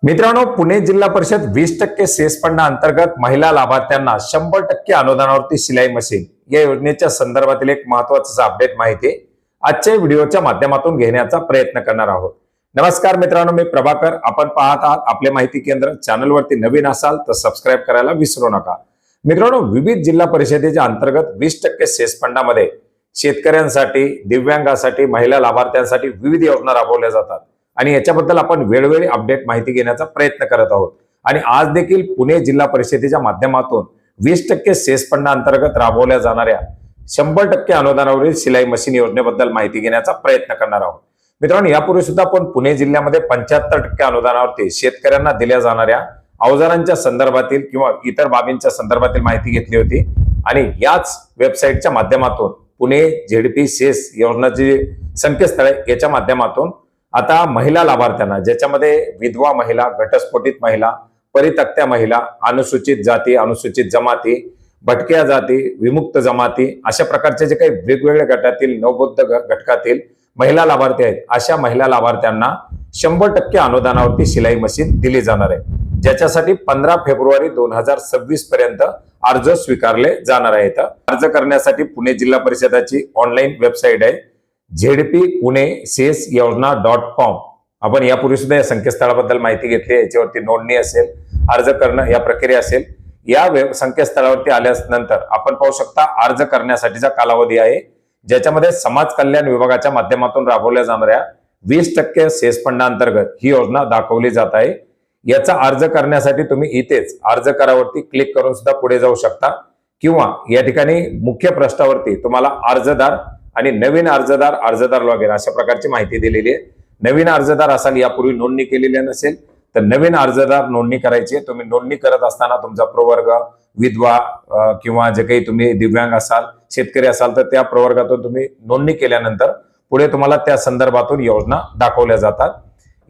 मित्रांनो, पुणे जिल्हा परिषद 20% सेस फंडा अंतर्गत महिला लाभार्थ्यांना 100% अनुदानावरती शिलाई मशीन या योजनेच्या संदर्भातील एक महत्त्वाचा अपडेट माहिती आजच्या व्हिडिओच्या माध्यमातून घेण्याचा प्रयत्न करणार आहोत। नमस्कार मित्रांनो, मी प्रभाकर। आपण पाहत आहात आपले माहिती केंद्र। चॅनलवरती नवीन असाल तर सबस्क्राइब करायला विसरू नका। मित्रांनो, विविध जिल्हा परिषदेच्या अंतर्गत 20% सेस फंडामध्ये शेतकऱ्यांसाठी, दिव्यांगांसाठी, महिला लाभार्थ्यांसाठी विविध योजना राबवल्या जातात आणि याच्याबद्दल आपण वेळोवेळी अपडेट माहिती घेण्याचा प्रयत्न करत आहोत। आणि आज देखील पुणे जिल्हा परिषदेच्या माध्यमातून 20% सेस फंडा अंतर्गत राबवल्या जाणाऱ्या 100% अनुदानावरील शिलाई मशीन योजनेबद्दल माहिती घेण्याचा प्रयत्न करणार आहोत। मित्रांनो, यापूर्वी सुद्धा आपण पुणे जिल्ह्यामध्ये 75% अनुदानावरती शेतकऱ्यांना दिल्या जाणाऱ्या अवजारांच्या संदर्भातील किंवा इतर बाबींच्या संदर्भातील माहिती घेतली होती आणि याच वेबसाईटच्या माध्यमातून पुणे झेडपी सेस योजनाची संकेतस्थळ याच्या माध्यमातून आता महिला लाभार्थ्यांना, ज्याच्यामध्ये विधवा महिला, घटस्फोटित महिला, परित्यक्त्या महिला, अनुसूचित जाती, अनुसूचित जमाती, भटक्या जाती, विमुक्त जमाती अशा प्रकारचे जे काही वेगवेगळ्या गटातील, नवबौद्ध घटकातील महिला लाभार्थी आहेत, अशा महिला लाभार्थ्यांना 100% अनुदानावरती शिलाई मशीन दिली जाणार आहे, ज्याच्यासाठी 15 फेब्रुवारी 2026 पर्यंत अर्ज स्वीकारले जाणार आहेत। अर्ज करण्यासाठी पुणे जिल्हा परिषदाची ऑनलाईन वेबसाईट आहे झेडपी पुणे सेस योजना.com। आपण यापूर्वी सुद्धा या संकेतस्थळाबद्दल माहिती घेतली आहे। याच्यावरती नोंदणी असेल, अर्ज करणं या प्रक्रिया असेल। या संकेतस्थळावरती आल्यानंतर आपण पाहू शकता अर्ज करण्यासाठीचा कालावधी आहे, ज्याच्यामध्ये समाज कल्याण विभागाच्या माध्यमातून राबवल्या जाणाऱ्या 20% सेस फंडा अंतर्गत ही योजना दाखवली जात आहे। याचा अर्ज करण्यासाठी तुम्ही इथेच अर्ज करावरती क्लिक करून सुद्धा पुढे जाऊ शकता किंवा या ठिकाणी मुख्य पृष्ठावरती तुम्हाला अर्जदार आणि नवीन अर्जदार लॉगिन अशा प्रकारची माहिती दिलेली आहे। नवीन अर्जदार असाल, यापूर्वी नोंदणी केलेली नसेल तर नवीन अर्जदार नोंदणी करायची आहे। तुम्ही नोंदणी करत असताना तुमचा प्रवर्ग, विधवा किंवा जे काही तुम्ही दिव्यांग असाल, शेतकरी असाल तर त्या प्रवर्गातून तुम्ही नोंदणी केल्यानंतर पुढे तुम्हाला त्या संदर्भातून योजना दाखवल्या जातात।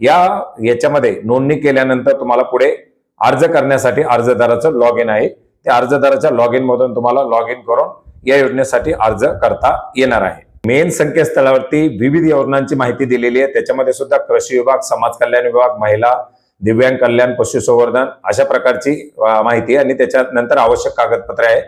याच्यामध्ये नोंदणी केल्यानंतर तुम्हाला पुढे अर्ज करण्यासाठी अर्जदाराचं लॉग इन आहे। त्या अर्जदाराच्या लॉग इन मधून तुम्हाला लॉग इन करून या योजनेसाठी अर्ज करता येणार आहे। मेन संकेतस्थळावरती विविध योजनांची माहिती दिलेली आहे। त्याच्यामध्ये सुद्धा कृषी विभाग, समाज कल्याण विभाग, महिला, दिव्यांग कल्याण, पशुसंवर्धन अशा प्रकारची माहिती आणि त्याच्यानंतर आवश्यक कागदपत्रे आहे।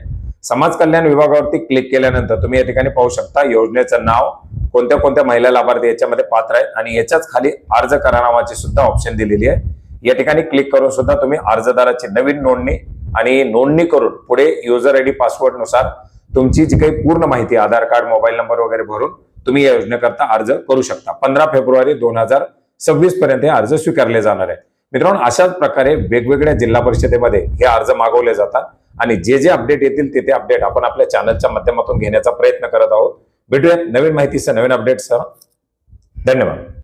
समाज कल्याण विभागावरती क्लिक केल्यानंतर तुम्ही या ठिकाणी पाहू शकता योजनेचं नाव, कोणत्या कोणत्या महिला लाभार्थी याच्यामध्ये पात्र आहेत आणि याच्याच खाली अर्ज करा नावाची सुद्धा ऑप्शन दिलेली आहे। या ठिकाणी क्लिक करून सुद्धा तुम्ही अर्जदाराची नवीन नोंदणी आणि नोंदणी करून पुढे युजर आयडी, पासवर्ड नुसार तुमची जी काही पूर्ण माहिती, आधार कार्ड, मोबाईल नंबर वगैरे भरून तुम्ही या योजनेकरता अर्ज करू शकता। 15 फेब्रुवारी 2026 पर्यंत हे अर्ज स्वीकारले जाणार आहेत। मित्रांनो, अशाच प्रकारे वेगवेगळ्या जिल्हा परिषदेमध्ये हे अर्ज मागवले जातात आणि जे अपडेट येतील ते अपडेट आपण आपल्या चॅनलच्या माध्यमातून घेण्याचा प्रयत्न करत आहोत। भेटूयात नवीन माहितीसह, नवीन अपडेटसह। धन्यवाद।